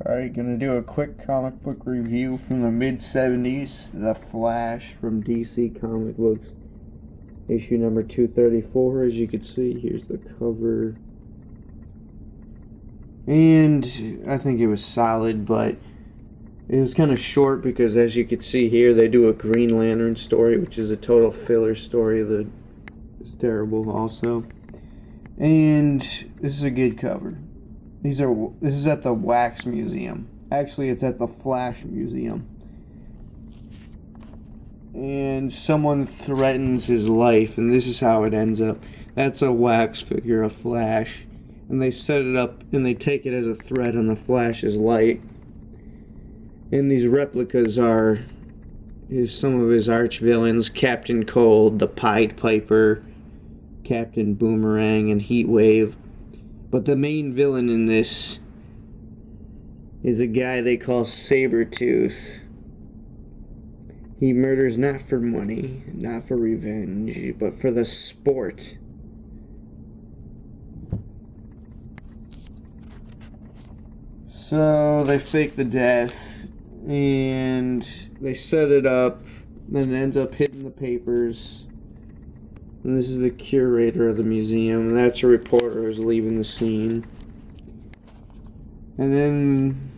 Alright, gonna do a quick comic book review from the mid-70s, The Flash from DC Comic Books, issue number 234. As you can see, here's the cover. And I think it was solid, but it was kind of short because, as you can see here, they do a Green Lantern story, which is a total filler story that is terrible also. And this is a good cover. This is at the Wax Museum. Actually, it's at the Flash Museum. And someone threatens his life, and this is how it ends up. That's a wax figure of Flash. And they set it up, and they take it as a threat on the Flash's light. And these replicas are some of his arch villains: Captain Cold, the Pied Piper, Captain Boomerang, and Heatwave. But the main villain in this is a guy they call Sabre-Tooth. He murders not for money, not for revenge, but for the sport. So they fake the death, and they set it up, then it ends up hitting the papers. And this is the curator of the museum, and that's a reporter who's leaving the scene. And then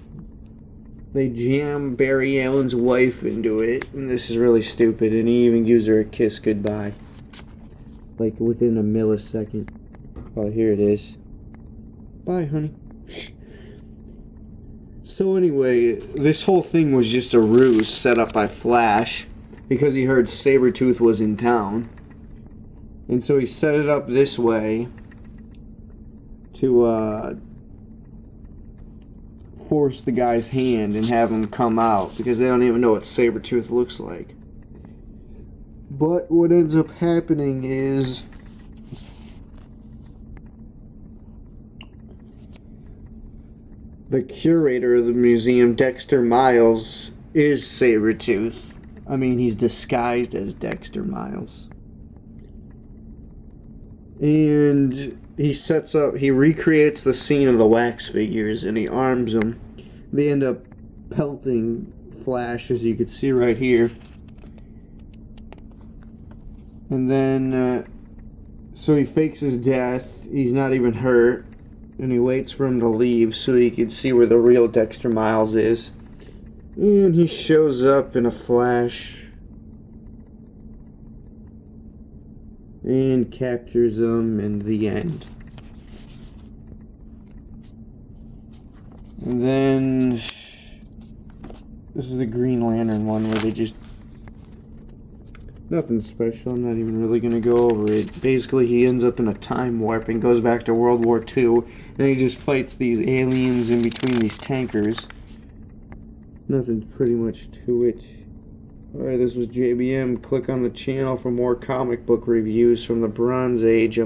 they jam Barry Allen's wife into it, and this is really stupid, and he even gives her a kiss goodbye. Like within a millisecond. Oh, here it is. Bye, honey. So anyway, this whole thing was just a ruse set up by Flash because he heard Sabre-Tooth was in town. And so he set it up this way to force the guy's hand and have him come out, because they don't even know what Sabre-Tooth looks like. But what ends up happening is the curator of the museum, Dexter Miles, is Sabre-Tooth. I mean, he's disguised as Dexter Miles. And he recreates the scene of the wax figures, and he arms them. They end up pelting Flash, as you can see right here. And then, so he fakes his death. He's not even hurt. And he waits for him to leave so he can see where the real Dexter Miles is. And he shows up in a flash and captures them in the end. And then this is the Green Lantern one, where they just, nothing special. I'm not even really going to go over it. Basically, he ends up in a time warp and goes back to World War II, and he just fights these aliens in between these tankers. Nothing pretty much to it. Alright, this was JBM. Click on the channel for more comic book reviews from the Bronze Age.